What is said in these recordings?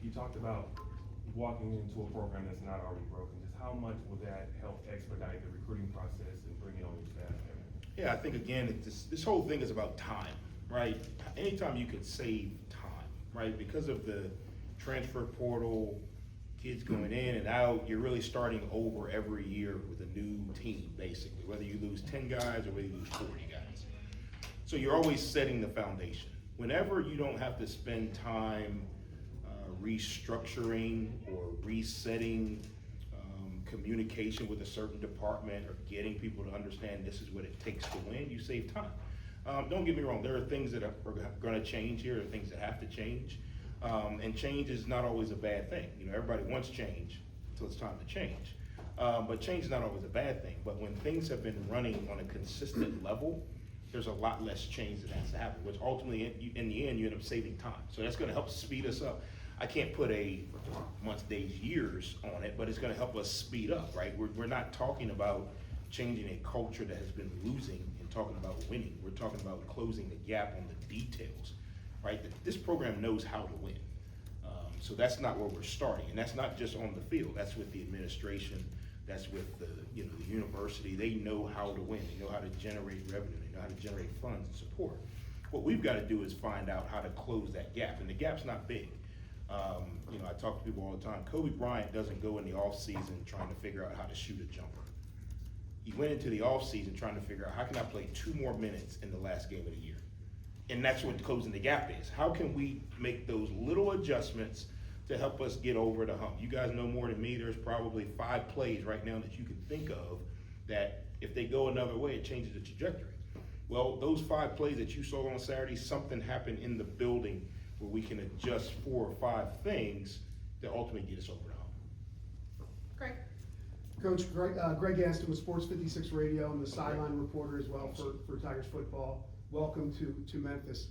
you talked about walking into a program that's not already broken. Just how much will that help expedite the recruiting process and bring it on your staff? Yeah, I think again, this whole thing is about time, right? Anytime you could save time, right? Because of the transfer portal, kids going in and out, you're really starting over every year with a new team, basically, whether you lose 10 guys or whether you lose 40 guys. So you're always setting the foundation. Whenever you don't have to spend time restructuring or resetting communication with a certain department or getting people to understand this is what it takes to win, you save time. Don't get me wrong, there are things that are going to change here, there are things that have to change. And change is not always a bad thing. You know, everybody wants change until it's time to change. But change is not always a bad thing. But when things have been running on a consistent level, there's a lot less change that has to happen, which ultimately, in the end, you end up saving time. So that's going to help speed us up. I can't put a months, days, years on it, but it's going to help us speed up, right? We're not talking about changing a culture that has been losing and talking about winning. We're talking about closing the gap on the details, right? This program knows how to win. So that's not where we're starting, and that's not just on the field. That's with the administration. That's with the university. They know how to win. They know how to generate revenue. They know how to generate funds and support. What we've got to do is find out how to close that gap, and the gap's not big. I talk to people all the time. Kobe Bryant doesn't go in the off season trying to figure out how to shoot a jumper. He went into the off season trying to figure out how can I play 2 more minutes in the last game of the year. And that's what closing the gap is. How can we make those little adjustments to help us get over the hump? You guys know more than me. There's probably 5 plays right now that you can think of that if they go another way, it changes the trajectory. Well, those 5 plays that you saw on Saturday, something happened in the building where we can adjust 4 or 5 things that ultimately get us over the hump. Greg. Coach, Greg Aston with Sports 56 Radio and the sideline reporter as well for Tigers football. Welcome to Memphis.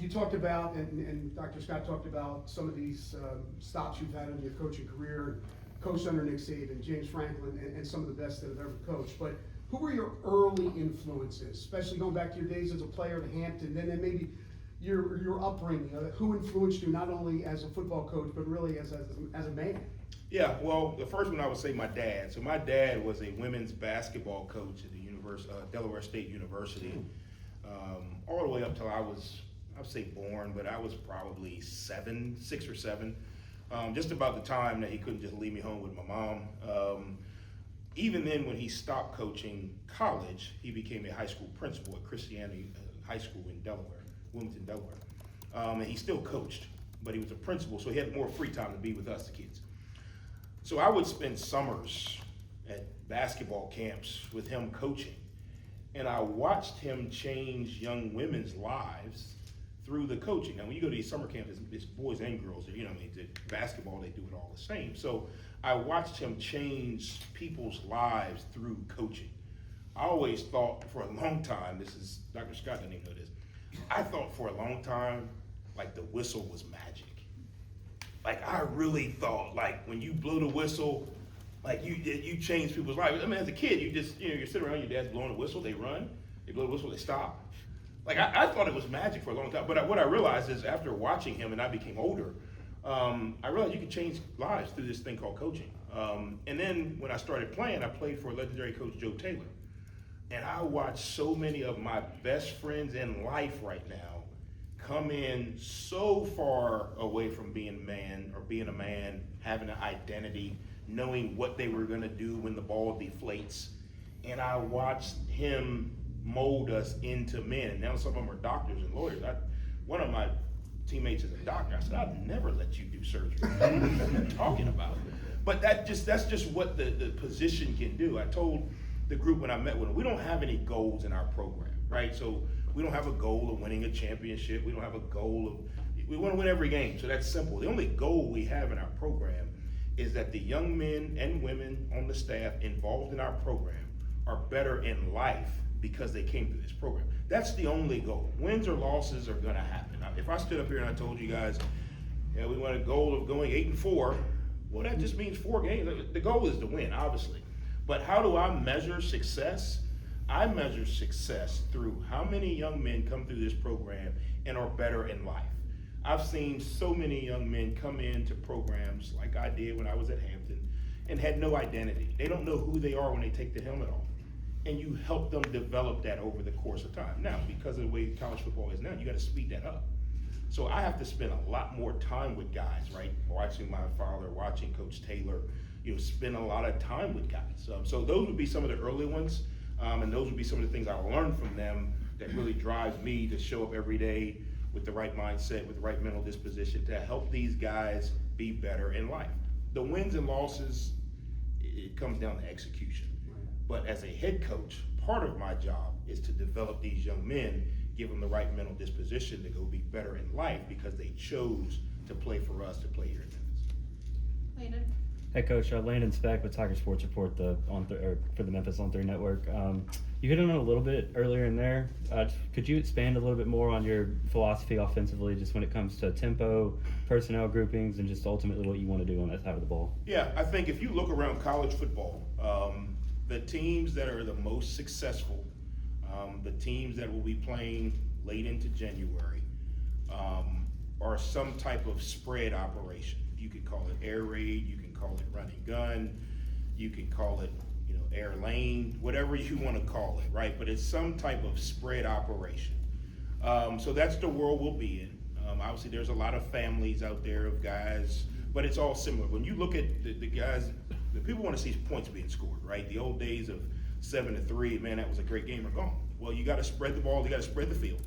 You talked about, and Dr. Scott talked about some of these stops you've had in your coaching career, coached under Nick Saban, James Franklin, and some of the best that have ever coached. But who were your early influences, especially going back to your days as a player at Hampton, and then maybe your upbringing? Who influenced you not only as a football coach, but really as a man? Yeah, well, the first one I would say my dad. So my dad was a women's basketball coach at the Delaware State University, all the way up till I was, I'd say born, but I was probably 6 or 7, just about the time that he couldn't just leave me home with my mom. Even then, when he stopped coaching college, he became a high school principal at Christianity High School in Delaware, Wilmington, Delaware. And he still coached, but he was a principal, so he had more free time to be with us, the kids. So I would spend summers at basketball camps with him coaching, and I watched him change young women's lives through the coaching. Now, when you go to these summer camps, it's boys and girls. Basketball, they do it all the same. So I watched him change people's lives through coaching. I always thought for a long time, Dr. Scott doesn't even know this, I thought for a long time, like the whistle was magic. Like I really thought, like when you blow the whistle, like you change people's lives. I mean, as a kid, you just, you're sitting around, your dad's blowing the whistle, they run, they blow the whistle, they stop. Like I thought it was magic for a long time, but what I realized is after watching him and I became older, I realized you can change lives through this thing called coaching. And then when I started playing, I played for legendary coach Joe Taylor. And I watched so many of my best friends in life right now come in so far away from being a man, having an identity, knowing what they were gonna do when the ball deflates. And I watched him mold us into men. And now some of them are doctors and lawyers. One of my teammates is a doctor. I said, I'd never let you do surgery. What are you talking about? But that's just what the position can do. I told the group when I met with them, we don't have any goals in our program, right? So we don't have a goal of winning a championship. We don't have a goal we want to win every game. So that's simple. The only goal we have in our program is that the young men and women on the staff involved in our program are better in life because they came through this program. That's the only goal. Wins or losses are gonna happen. Now, if I stood up here and I told you guys, yeah, we want a goal of going 8-4, well, that just means 4 games. The goal is to win, obviously. But how do I measure success? I measure success through how many young men come through this program and are better in life. I've seen so many young men come into programs like I did when I was at Hampton and had no identity. They don't know who they are when they take the helmet off. And you help them develop that over the course of time. Now, because of the way college football is now, you gotta speed that up. So I have to spend a lot more time with guys, right? Watching my father, watching Coach Taylor, spend a lot of time with guys. So those would be some of the early ones, and those would be some of the things I learned from them that really drives me to show up every day with the right mindset, with the right mental disposition to help these guys be better in life. The wins and losses, it comes down to execution. But as a head coach, part of my job is to develop these young men, give them the right mental disposition to go be better in life because they chose to play for us, to play here in Memphis. Landon? Hey Coach, Landon Speck with Tiger Sports Report for the Memphis On 3 Network. You hit on it a little bit earlier in there. Could you expand a little bit more on your philosophy offensively, just when it comes to tempo, personnel groupings, and just ultimately what you want to do on that side of the ball? Yeah, I think if you look around college football, the teams that are the most successful, the teams that will be playing late into January, are some type of spread operation. You could call it air raid, you can call it run and gun, you can call it air lane, whatever you want to call it, right? But it's some type of spread operation. So that's the world we'll be in. Obviously, there's a lot of families out there of guys, but it's all similar. When you look at the guys, the people want to see points being scored, right? The old days of 7-3, man, that was a great game, are gone. Well, you got to spread the ball, you got to spread the field.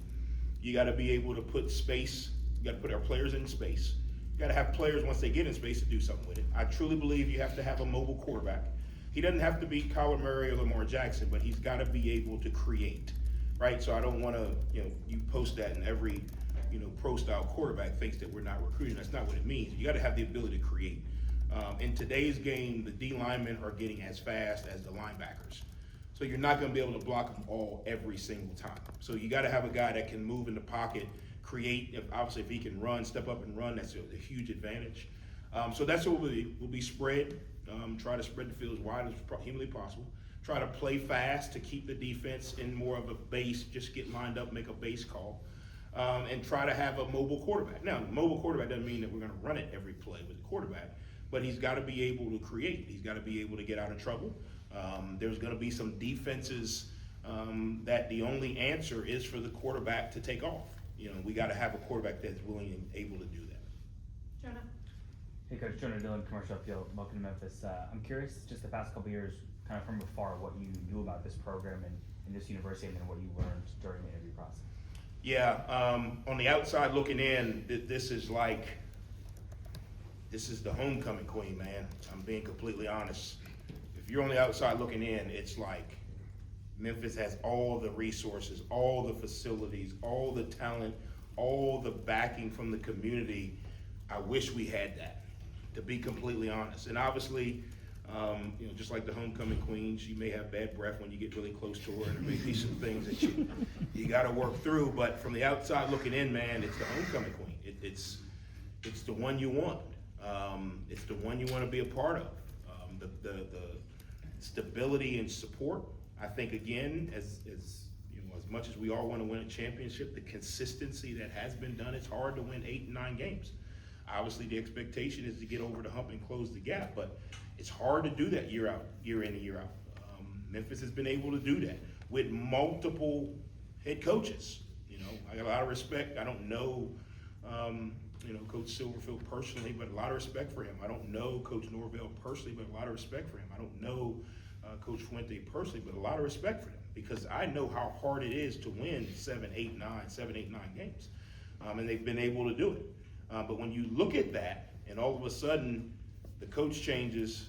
You got to be able to put space, you got to put our players in space. You got to have players, once they get in space, to do something with it. I truly believe you have to have a mobile quarterback. He doesn't have to be Kyler Murray or Lamar Jackson, but he's got to be able to create, right? So I don't want to, you post that in every, pro-style quarterback thinks that we're not recruiting. That's not what it means. You got to have the ability to create. In today's game, the D linemen are getting as fast as the linebackers. So you're not going to be able to block them all every single time. So you got to have a guy that can move in the pocket, create. Obviously, if he can run, step up and run, that's a huge advantage. So that's what we'll be spread. Try to spread the field as wide as humanly possible. Try to play fast to keep the defense in more of a base, just get lined up, make a base call, and try to have a mobile quarterback. Now, mobile quarterback doesn't mean that we're going to run it every play with the quarterback, but he's got to be able to create. He's got to be able to get out of trouble. There's going to be some defenses that the only answer is for the quarterback to take off. We got to have a quarterback that's willing and able to do that. Jonah? Hey Coach, Jonah Dillon, Commercial Appeal, welcome to Memphis. I'm curious, just the past couple of years, kind of from afar, what you knew about this program and this university, and then what you learned during the interview process. Yeah, on the outside looking in, this is the homecoming queen, man. I'm being completely honest. If you're on the outside looking in, it's like Memphis has all the resources, all the facilities, all the talent, all the backing from the community. I wish we had that, to be completely honest. And obviously, just like the homecoming queen, she may have bad breath when you get really close to her, and there may be some things that you got to work through. But from the outside looking in, man, it's the homecoming queen. It's the one you want. It's the one you want to be a part of. The stability and support. I think again, as much as we all want to win a championship, the consistency that has been done. It's hard to win 8 and 9 games. Obviously, the expectation is to get over the hump and close the gap, but it's hard to do that year in and year out. Memphis has been able to do that with multiple head coaches. I got a lot of respect. I don't know, Coach Silverfield personally, but a lot of respect for him. I don't know Coach Norvell personally, but a lot of respect for him. I don't know Coach Fuente personally, but a lot of respect for him because I know how hard it is to win 7, 8, 9 games, and they've been able to do it. But when you look at that, and all of a sudden the coach changes,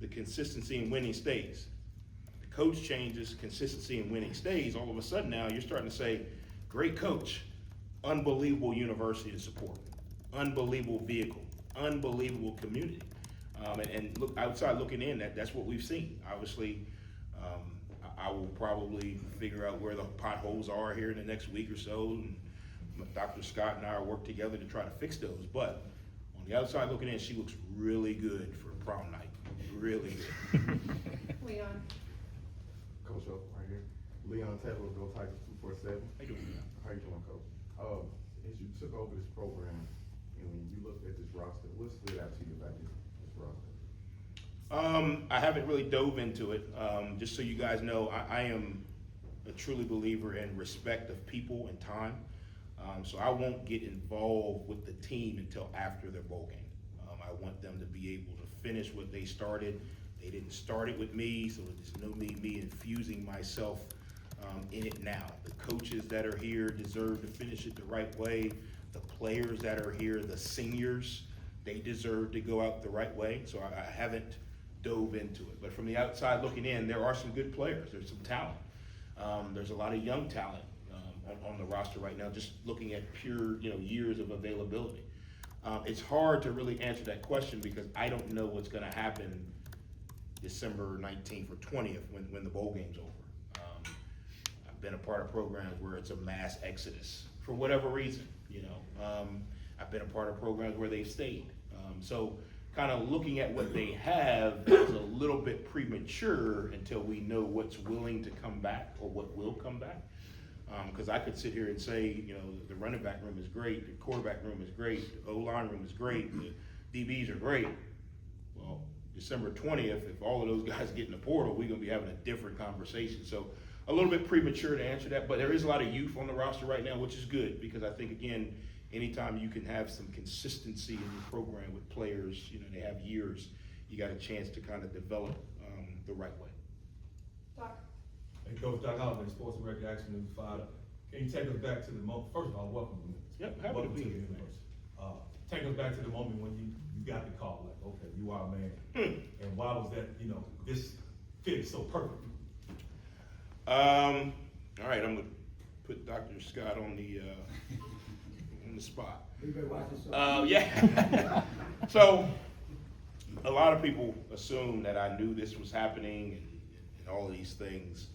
the consistency in winning stays. The coach changes, consistency in winning stays. All of a sudden now you're starting to say, great coach, unbelievable university to support, unbelievable vehicle, unbelievable community. And look outside looking in, that's what we've seen. Obviously, I will probably figure out where the potholes are here in the next week or so. And Dr. Scott and I work together to try to fix those. But on the outside looking in, she looks really good for prom night. Really good. Leon? Coach up right here. Leon Taylor, Go Tigers 247. How you doing, man? How you doing, Coach? as you took over this program, and when you looked at this roster, what stood out to you about this roster? I haven't really dove into it. Just so you guys know, I am a truly believer in respect of people and time. So I won't get involved with the team until after their bowl game. I want them to be able to finish what they started. They didn't start it with me, so there's no need me infusing myself in it now. The coaches that are here deserve to finish it the right way. The players that are here, the seniors, they deserve to go out the right way. So I haven't dove into it. But from the outside looking in, there are some good players. There's some talent. There's a lot of young talent on the roster right now, just looking at pure years of availability. It's hard to really answer that question because I don't know what's going to happen December 19th or 20th when the bowl game's over. I've been a part of programs where it's a mass exodus for whatever reason. I've been a part of programs where they've stayed. So kind of looking at what they have is a little bit premature until we know what's willing to come back or what will come back. Because I could sit here and say, the running back room is great, the quarterback room is great, the O-line room is great, the DBs are great. Well, December 20th, if all of those guys get in the portal, we're going to be having a different conversation. So a little bit premature to answer that, but there is a lot of youth on the roster right now, which is good because I think, again, anytime you can have some consistency in your program with players, they have years, you got a chance to kind of develop the right way. Doc, Hey, Coach Doc Holliday, Sports and Recreation News 5. Can you take us back to the moment? First of all, welcome to Memphis. Yep, happy to Welcome be the here, man. university. Take us back to the moment when you got the call, like, okay, you are a man. And why was that, this fit so perfect? All right, I'm gonna put Dr. Scott on the spot. You better watch yourself. Yeah. So a lot of people assume that I knew this was happening and all of these things.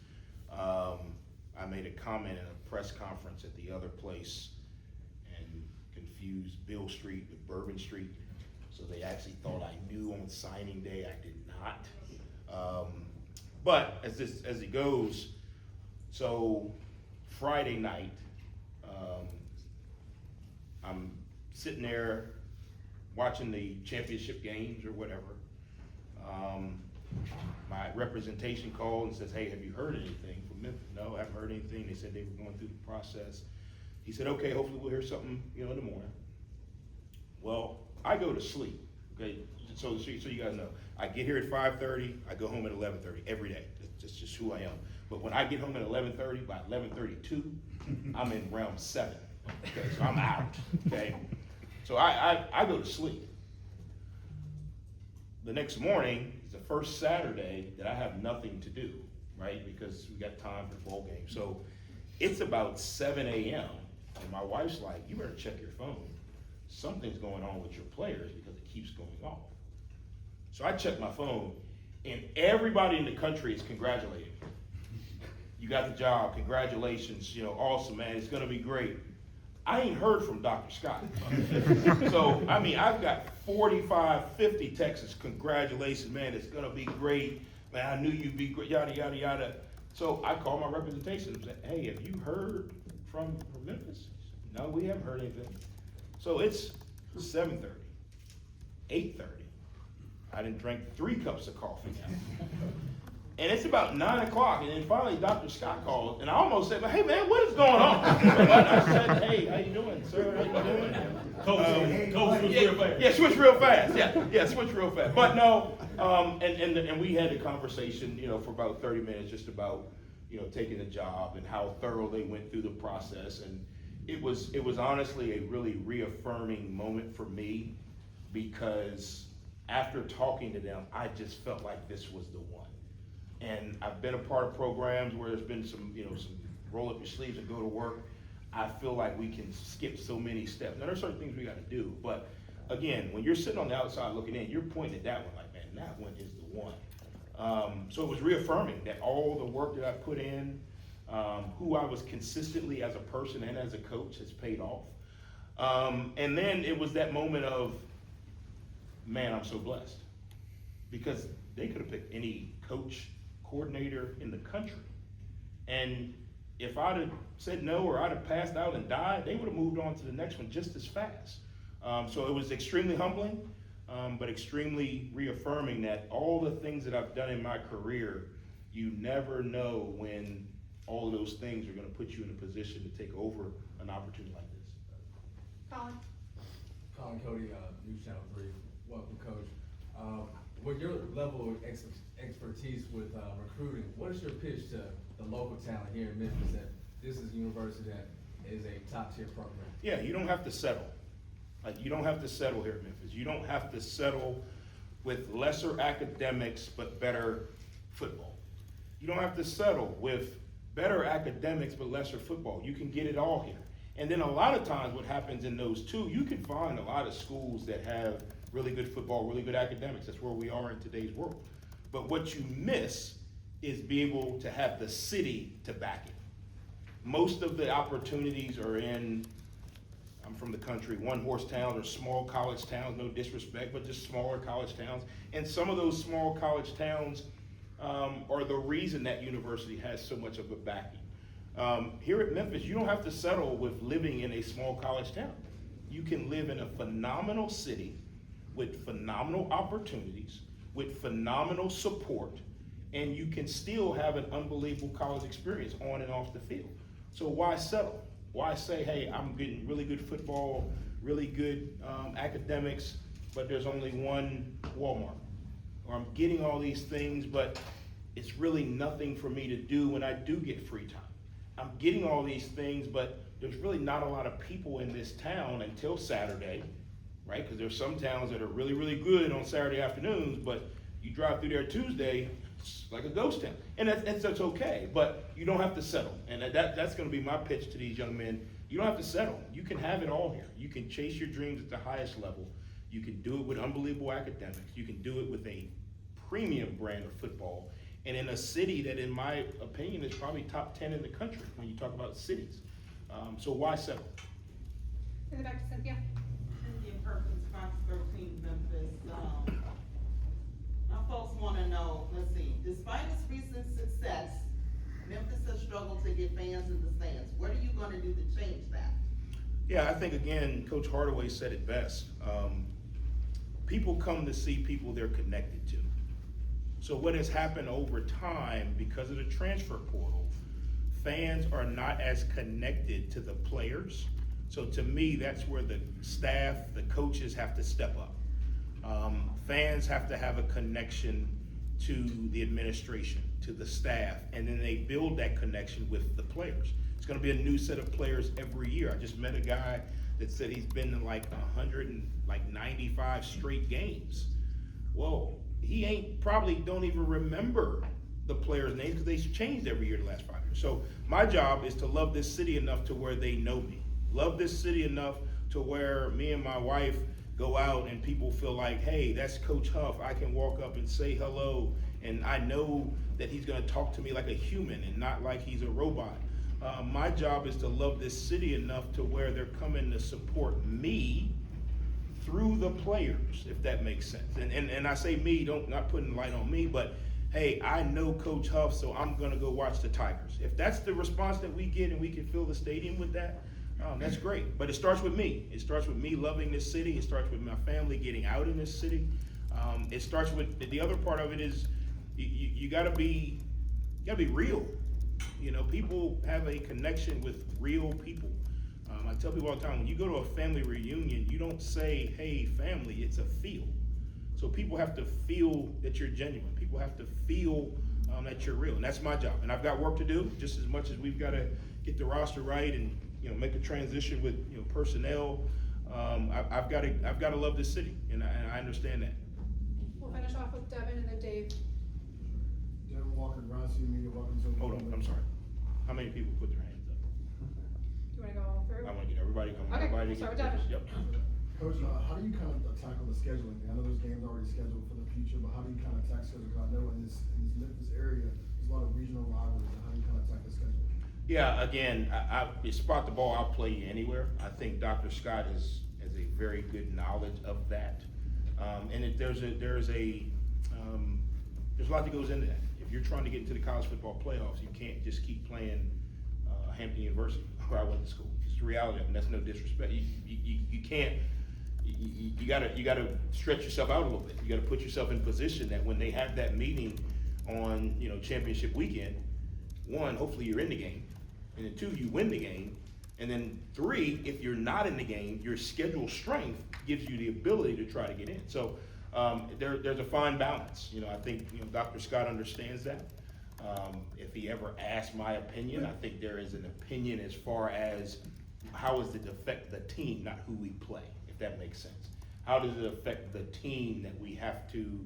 I made a comment in a press conference at the other place and confused Bill Street with Bourbon Street. So they actually thought I knew on signing day. I did not. But as it goes, so Friday night, I'm sitting there watching the championship games or whatever. My representation called and says, hey, have you heard anything from Memphis? No, I haven't heard anything. They said they were going through the process. He said, okay, hopefully we'll hear something, in the morning. Well, I go to sleep, okay? So you guys know, I get here at 5:30, I go home at 11:30 every day. That's just who I am. But when I get home at 11:30, by 11:32, I'm in round 7. Okay, so I'm out. Okay, so I go to sleep. The next morning is the first Saturday that I have nothing to do, right? Because we got time for the bowl game. So it's about 7 a.m. and my wife's like, "You better check your phone. Something's going on with your players because it keeps going off." So I check my phone, and everybody in the country is congratulating me. You got the job, congratulations, awesome, man, it's gonna be great. I ain't heard from Dr. Scott. So, I've got 45, 50 texts, congratulations, man, it's gonna be great. Man, I knew you'd be great, yada, yada, yada. So I called my representation and said, hey, have you heard from Memphis? No, we haven't heard anything. So it's 7:30, 8:30. I done drank 3 cups of coffee now. And it's about 9 o'clock, and then finally Dr. Scott called, and I almost said, hey man, what is going on? But I said, hey, how you doing, sir? How you doing? Coach switch real fast. Yeah, switch real fast. Yeah, switch real fast. But no, and we had a conversation, for about 30 minutes just about, taking the job and how thorough they went through the process. And it was honestly a really reaffirming moment for me because after talking to them, I just felt like this was the one. And I've been a part of programs where there's been some roll up your sleeves and go to work. I feel like we can skip so many steps. Now, there's certain things we got to do, but again, when you're sitting on the outside looking in, you're pointing at that one like, man, that one is the one. So it was reaffirming that all the work that I put in, who I was consistently as a person and as a coach has paid off. And then it was that moment of, man, I'm so blessed. Because they could have picked any coach, coordinator in the country. And if I'd have said no or I'd have passed out and died, they would have moved on to the next one just as fast. So it was extremely humbling, but extremely reaffirming that all the things that I've done in my career, you never know when all of those things are gonna put you in a position to take over an opportunity like this. Colin? Colin Cody, News Channel 3. Welcome, Coach. With your level of expertise with recruiting, what is your pitch to the local talent here in Memphis that this is a university that is a top-tier program? Yeah, you don't have to settle. Like, you don't have to settle here in Memphis. You don't have to settle with lesser academics but better football. You don't have to settle with better academics but lesser football. You can get it all here. And then a lot of times what happens in those two, you can find a lot of schools that have really good football, really good academics. That's where we are in today's world. But what you miss is be able to have the city to back it. Most of the opportunities are in, I'm from the country, one-horse towns or small college towns, no disrespect, but just smaller college towns. And some of those small college towns are the reason that university has so much of a backing. Here at Memphis, you don't have to settle with living in a small college town. You can live in a phenomenal city with phenomenal opportunities, with phenomenal support, and you can still have an unbelievable college experience on and off the field. So why settle? Why say, hey, I'm getting really good football, really good academics, but there's only one Walmart? Or I'm getting all these things, but it's really nothing for me to do when I do get free time. I'm getting all these things, but there's really not a lot of people in this town until Saturday, right? Because there's some towns that are really, really good on Saturday afternoons, but you drive through there Tuesday, it's like a ghost town. And that's okay, but you don't have to settle. And that's gonna be my pitch to these young men. You don't have to settle. You can have it all here. You can chase your dreams at the highest level. You can do it with unbelievable academics. You can do it with a premium brand of football. And in a city that, in my opinion, is probably top 10 in the country when you talk about cities. So why settle? Send it back to Cynthia. Cynthia Perkins, Fox 13, Memphis. My folks wanna know, let's see, despite its recent success, Memphis has struggled to get fans in the stands. What are you gonna do to change that? Yeah, I think, again, Coach Hardaway said it best. People come to see people they're connected to. So what has happened over time, because of the transfer portal, fans are not as connected to the players. So to me, that's where the staff, the coaches have to step up. Fans have to have a connection to the administration, to the staff, and then they build that connection with the players. It's gonna be a new set of players every year. I just met a guy that said he's been in like 195 straight games. Well, he probably don't even remember the players' names because they've changed every year the last 5 years. So my job is to love this city enough to where they know me. Love this city enough to where me and my wife go out and people feel like, hey, that's Coach Huff. I can walk up and say hello, and I know that he's gonna talk to me like a human and not like he's a robot. My job is to love this city enough to where they're coming to support me through the players, if that makes sense. And I say me, not putting light on me, but hey, I know Coach Huff, so I'm gonna go watch the Tigers. If that's the response that we get and we can fill the stadium with that, that's great. But it starts with me. It starts with me loving this city. It starts with my family getting out in this city. It starts with, the other part of it is, you gotta be real. You know, people have a connection with real people. I tell people all the time, when you go to a family reunion, you don't say, hey, family, it's a feel. So people have to feel that you're genuine. People have to feel that you're real, and that's my job. And I've got work to do, just as much as we've got to get the roster right and make a transition with personnel. I've got to love this city, and I understand that. We'll finish off with Devin and then Dave. Devin Walker, Ground City Media, welcome to. Hold on, I'm sorry. How many people put their hands up? Do you wanna go all through? I want to get everybody coming. Okay, Everybody start get with Devin. Yep. Coach, how do you kind of tackle the scheduling? I know those games are already scheduled for the future, but how do you kind of tackle scheduling? Because I know in this Memphis area, there's a lot of regional rivalries, and how do you kind of tackle the schedule? Yeah, again, you spot the ball, I'll play you anywhere. I think Dr. Scott has a very good knowledge of that. And there's a lot that goes into that. If you're trying to get into the college football playoffs, you can't just keep playing Hampton University, where I went to school. It's the reality of it, and that's no disrespect. You can't, you gotta stretch yourself out a little bit. You gotta put yourself in position that when they have that meeting on, championship weekend, one, hopefully you're in the game, and then two, you win the game, and then three, if you're not in the game, your schedule strength gives you the ability to try to get in. So there's a fine balance. I think Dr. Scott understands that. If he ever asked my opinion, I think there is an opinion as far as how does it affect the team, not who we play, if that makes sense. How does it affect the team that we have to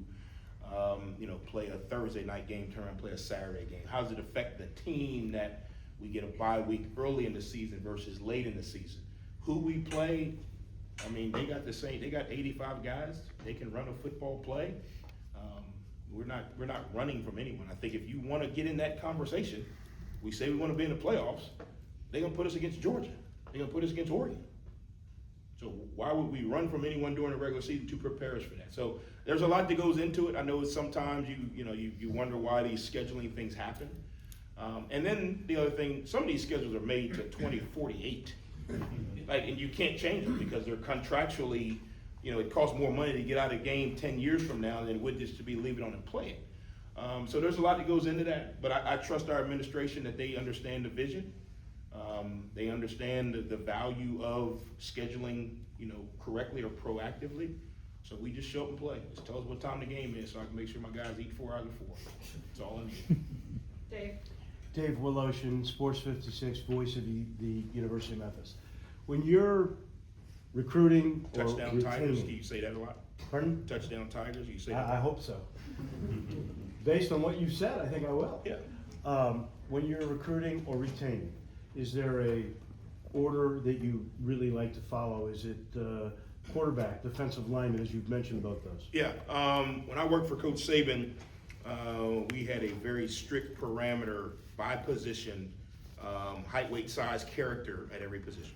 play a Thursday night game, turn and play a Saturday game? How does it affect the team that we get a bye week early in the season versus late in the season? Who we play, they got the same, they got 85 guys, they can run a football play. We're not running from anyone. I think if you want to get in that conversation, we say we want to be in the playoffs, they're gonna put us against Georgia, they're gonna put us against Oregon. So why would we run from anyone during the regular season to prepare us for that? So there's a lot that goes into it. I know sometimes you wonder why these scheduling things happen. And then the other thing, some of these schedules are made to 2048. And you can't change them because they're contractually, it costs more money to get out of the game 10 years from now than it would just to be leave it on and play it. So there's a lot that goes into that, but I trust our administration that they understand the vision. They understand the value of scheduling, correctly or proactively. So we just show up and play. Just tell us what time the game is so I can make sure my guys eat 4 out of 4. That's all I need. Dave? Dave Willoshin, Sports 56, voice of the University of Memphis. When you're recruiting or Touchdown Tigers, retaining, can you say that a lot? pardon? Touchdown Tigers, you say that? I hope so. Based on what you've said, I think I will. Yeah. When you're recruiting or retaining, is there a order that you really like to follow? Is it quarterback, defensive lineman, as you've mentioned both those? Yeah, when I worked for Coach Saban, we had a very strict parameter by position, height, weight, size, character at every position.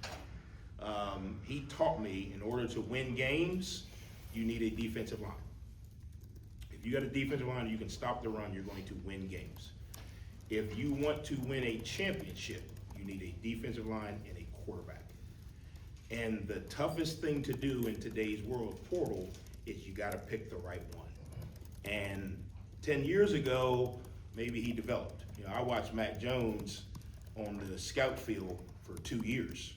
He taught me in order to win games, you need a defensive line. If you got a defensive line, you can stop the run, you're going to win games. If you want to win a championship, you need a defensive line and a quarterback. And the toughest thing to do in today's world portal is you gotta pick the right one. And 10 years ago, maybe he developed. I watched Mac Jones on the scout field for 2 years.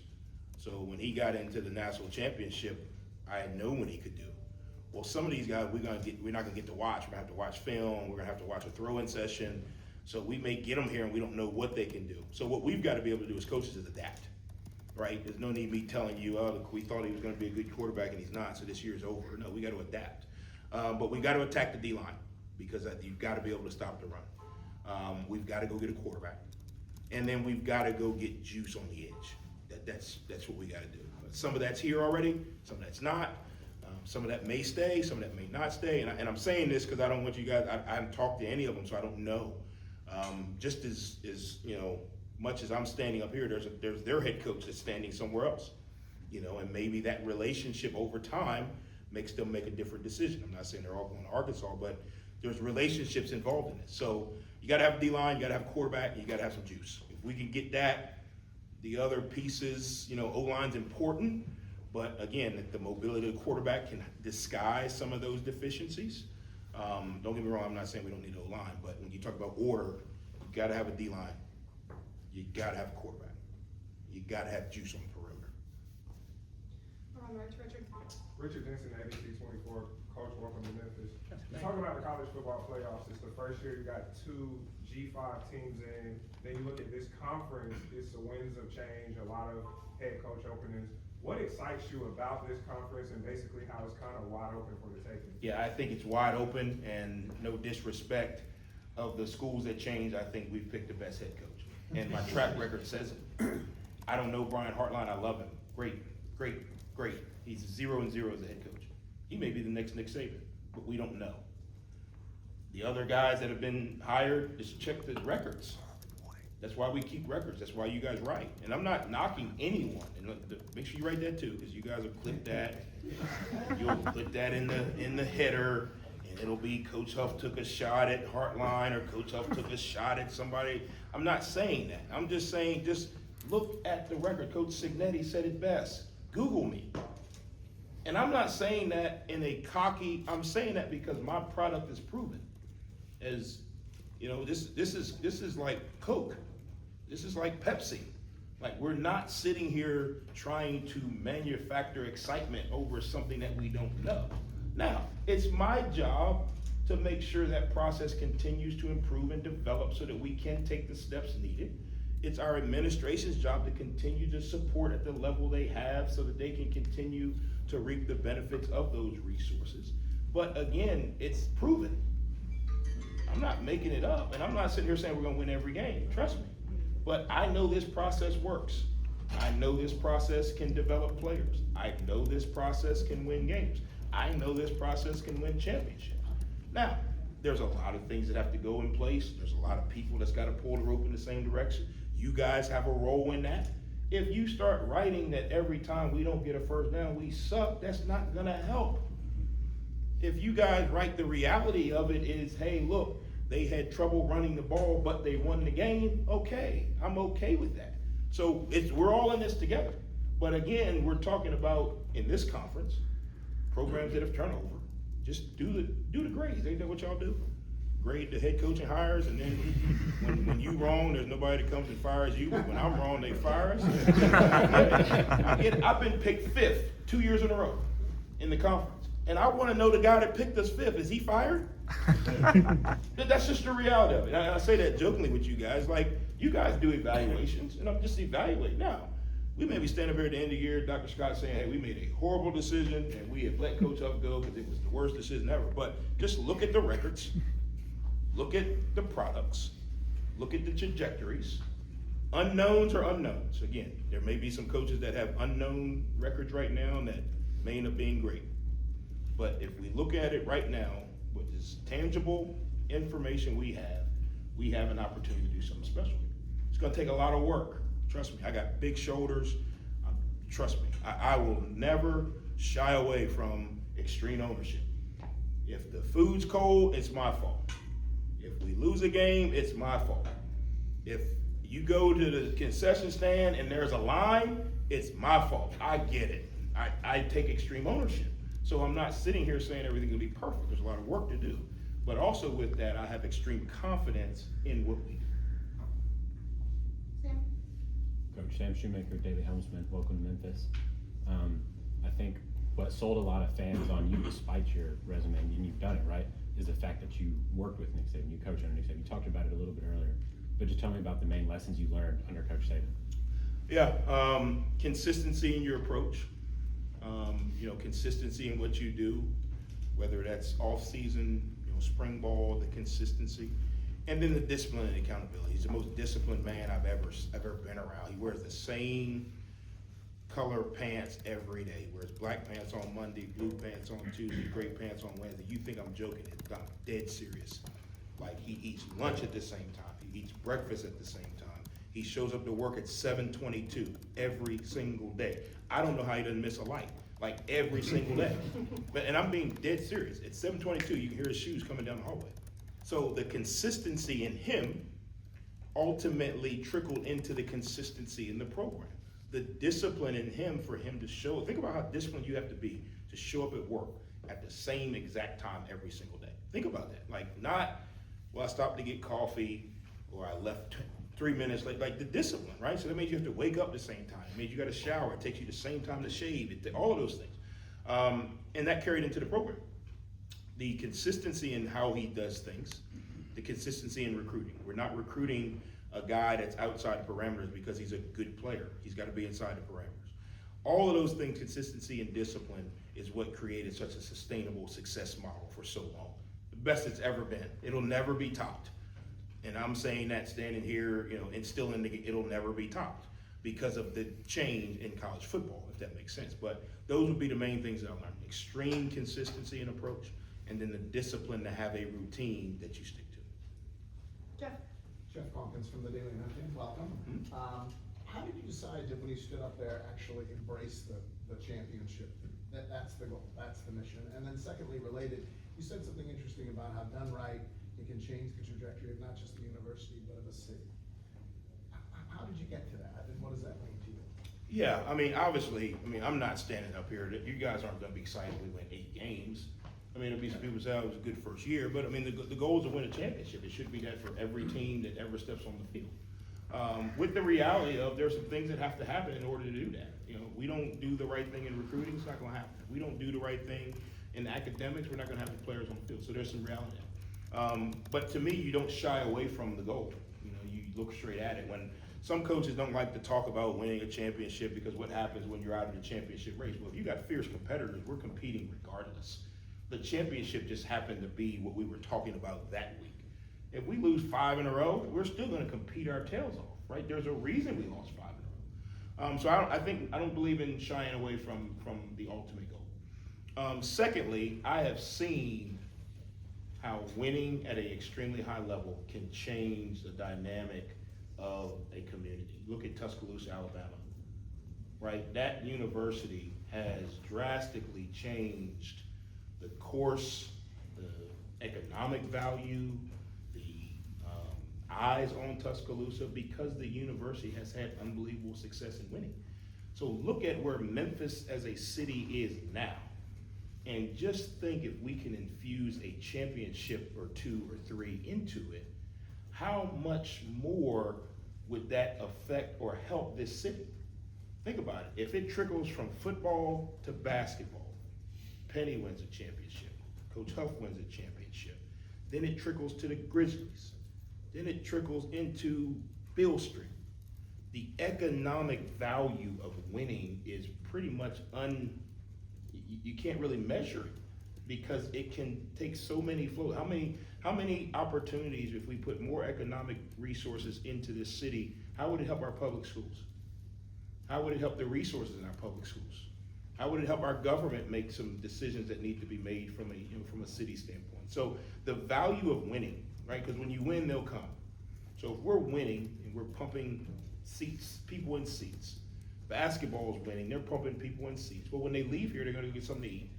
So when he got into the national championship, I had known what he could do. Well, some of these guys we're not gonna get to watch. We're gonna have to watch film, we're gonna have to watch a throw-in session. So we may get them here and we don't know what they can do. So what we've gotta be able to do as coaches is adapt, right? There's no need me telling you, oh, look, we thought he was gonna be a good quarterback and he's not, so this year's over. No, we gotta adapt. But we gotta attack the D-line because you've gotta be able to stop the run. We've gotta go get a quarterback. And then we've gotta go get juice on the edge. That's what we gotta do. Some of that's here already, some of that's not. Some of that may stay, some of that may not stay. And I'm saying this because I don't want you guys, I haven't talked to any of them, so I don't know. Just as much as I'm standing up here, there's their head coach that's standing somewhere else. And maybe that relationship over time makes them make a different decision. I'm not saying they're all going to Arkansas, but there's relationships involved in it. So you gotta have a D-line, you gotta have a quarterback, and you gotta have some juice. If we can get that, the other pieces, O-line's important, but again, the mobility of the quarterback can disguise some of those deficiencies. Don't get me wrong, I'm not saying we don't need O-line, but when you talk about order, you gotta have a D-line, you gotta have a quarterback, you gotta have juice on the perimeter. We're on the right to Richard. Richard Denson, ABC 24, Coach, welcome to Memphis. Talking about the college football playoffs, it's the first year you got 2 G5 teams in. Then you look at this conference, it's the winds of change, a lot of head coach openings. What excites you about this conference and basically how it's kind of wide open for the taking? Yeah, I think it's wide open, and no disrespect of the schools that change, I think we've picked the best head coach. And my track record says it. I don't know Brian Hartline, I love him. Great. He's 0-0 as a head coach. He may be the next Nick Saban, but we don't know. The other guys that have been hired, just check the records. That's why we keep records. That's why you guys write. And I'm not knocking anyone. And make sure you write that too, because you guys will clip that. You'll put that in the header, and it'll be Coach Huff took a shot at Hartline or Coach Huff took a shot at somebody. I'm not saying that. I'm just saying just Look at the record. Coach Signetti said it best. Google me. And I'm not saying that in a cocky, I'm saying that because my product is proven. As, you know, this is like Coke. This is like Pepsi. Like, we're not sitting here trying to manufacture excitement over something that we don't know. Now, it's my job to make sure that process continues to improve and develop so that we can take the steps needed. It's our administration's job to continue to support at the level they have so that they can continue to reap the benefits of those resources. But again, it's proven. I'm not making it up, and I'm not sitting here saying we're gonna win every game, trust me. But I know this process works. I know this process can develop players. I know this process can win games. I know this process can win championships. Now, there's a lot of things that have to go in place. There's a lot of people that's gotta pull the rope in the same direction. You guys have a role in that. If you start writing that every time we don't get a first down, we suck, that's not gonna help. If you guys write the reality of it is, hey, look, they had trouble running the ball, but they won the game, okay, I'm okay with that. So we're all in this together. But again, we're talking about, in this conference, programs that have turnover. Just do the grades, ain't that what y'all do? Grade the head coaching hires, and then when you wrong, there's nobody that comes and fires you, but when I'm wrong, they fire us. I've been picked 5th 2 years in a row in the conference. And I wanna know the guy that picked us 5th, is he fired? That's just the reality of it. I say that jokingly with you guys, like, you guys do evaluations, and I'm just evaluating. Now, we may be standing here at the end of the year, Dr. Scott saying, hey, we made a horrible decision, and we have let Coach Huff go because it was the worst decision ever. But just look at the records, look at the products, look at the trajectories. Unknowns are unknowns. Again, there may be some coaches that have unknown records right now that may end up being great. But if we look at it right now, with this tangible information we have an opportunity to do something special. It's gonna take a lot of work. Trust me, I got big shoulders. Trust me, I will never shy away from extreme ownership. If the food's cold, it's my fault. If we lose a game, it's my fault. If you go to the concession stand and there's a line, it's my fault. I get it. I take extreme ownership. So I'm not sitting here saying everything's gonna be perfect. There's a lot of work to do. But also with that, I have extreme confidence in what we do. Sam? Coach Sam Shoemaker, Daily Helmsman, welcome to Memphis. I think what sold a lot of fans on you, despite your resume, and you've done it, right, is the fact that you worked with Nick Saban, you coached under Nick Saban. You talked about it a little bit earlier, but just tell me about the main lessons you learned under Coach Saban. Yeah, consistency in your approach. Consistency in what you do, whether that's off-season, spring ball, the consistency, and then the discipline and accountability. He's the most disciplined man I've ever been around. He wears the same color pants every day. He wears black pants on Monday, blue pants on Tuesday, gray pants on Wednesday. You think I'm joking? I'm dead serious. Like, he eats lunch at the same time. He eats breakfast at the same time. He shows up to work at 7:22 every single day. I don't know how he doesn't miss a light, like every single day. And I'm being dead serious. At 7:22, you can hear his shoes coming down the hallway. So the consistency in him ultimately trickled into the consistency in the program. The discipline in him for him to show, think about how disciplined you have to be to show up at work at the same exact time every single day. Think about that. Like, not, well, I stopped to get coffee, or I left 3 minutes late, like the discipline, right? So that means you have to wake up the same time. It means you got to shower. It takes you the same time to shave, all of those things. And that carried into the program. The consistency in how he does things, the consistency in recruiting. We're not recruiting a guy that's outside the parameters because he's a good player. He's got to be inside the parameters. All of those things, consistency and discipline, is what created such a sustainable success model for so long. The best it's ever been. It'll never be topped. And I'm saying that standing here, instilling it'll never be topped because of the change in college football, if that makes sense. But those would be the main things that I learned. Extreme consistency and approach, and then the discipline to have a routine that you stick to. Jeff? Jeff Calkins from the Daily Memphis, welcome. How did you decide to, when you stood up there, actually embrace the championship? That's the goal, that's the mission. And then secondly, related, you said something interesting about how done right, it can change the trajectory of not just the university, but of a city. How did you get to that, and what does Yeah, I mean, obviously, I'm not standing up here, that you guys aren't gonna be excited we win 8 games. I mean, there'll be some people say, oh, it was a good first year, but I mean, the goal is to win a championship. It should be that for every team that ever steps on the field. With the reality of there's some things that have to happen in order to do that. You know, we don't do the right thing in recruiting, it's not gonna happen. If we don't do the right thing in academics, we're not gonna have the players on the field. So there's some reality. But to me, you don't shy away from the goal. You know, you look straight at it. When some coaches don't like to talk about winning a championship because what happens when you're out of the championship race? Well, if you got fierce competitors, we're competing regardless. The championship just happened to be what we were talking about that week. If we lose 5 in a row, we're still gonna compete our tails off, right? There's a reason we lost 5 in a row. So I don't believe in shying away from the ultimate goal. Secondly, I have seen how winning at an extremely high level can change the dynamic of a community. Look at Tuscaloosa, Alabama, right? That university has drastically changed the course, the economic value, the eyes on Tuscaloosa, because the university has had unbelievable success in winning. So look at where Memphis as a city is now, and just think if we can infuse a championship or 2 or 3 into it, how much more would that affect or help this city? Think about it. If it trickles from football to basketball, Penny wins a championship, Coach Huff wins a championship, then it trickles to the Grizzlies, then it trickles into Beale Street. The economic value of winning is pretty much you can't really measure it, because it can take so many flows. How many opportunities, if we put more economic resources into this city, how would it help our public schools? How would it help the resources in our public schools? How would it help our government make some decisions that need to be made from a city standpoint? So the value of winning, right? Because when you win, they'll come. So if we're winning and we're pumping seats, people in seats, basketball is winning, they're pumping people in seats. But when they leave here, they're gonna get something to eat.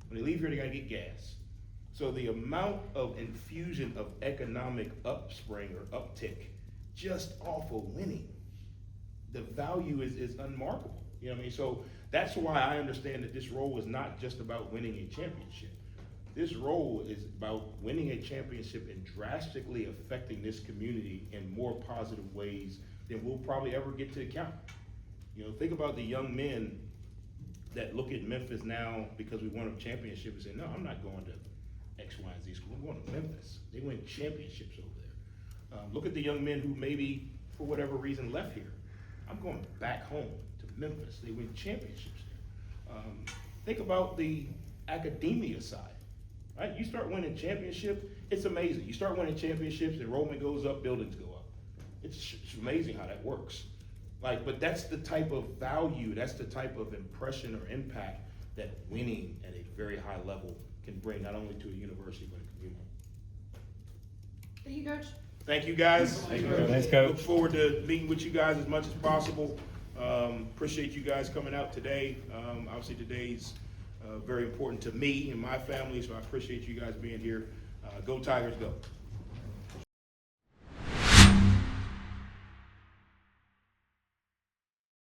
When they leave here, they gotta get gas. So the amount of infusion of economic upspring or uptick just off of winning, the value is unmarkable. You know what I mean? So that's why I understand that this role is not just about winning a championship. This role is about winning a championship and drastically affecting this community in more positive ways than we'll probably ever get to account. You know, think about the young men that look at Memphis now because we won a championship and say, no, I'm not going to X, Y, and Z school. I'm going to Memphis. They win championships over there. Look at the young men who maybe, for whatever reason, left here. I'm going back home to Memphis. They win championships there. Think about the academia side, right? You start winning championships, it's amazing. You start winning championships, enrollment goes up, buildings go up. It's amazing how that works. But that's the type of value, that's the type of impression or impact that winning at a very high level can bring, not only to a university, but a community. Thank you, Coach. Thank you, guys. Thank you, Coach. Thanks, Coach. Look forward to meeting with you guys as much as possible. Appreciate you guys coming out today. Obviously today's very important to me and my family, so I appreciate you guys being here. Go Tigers, go.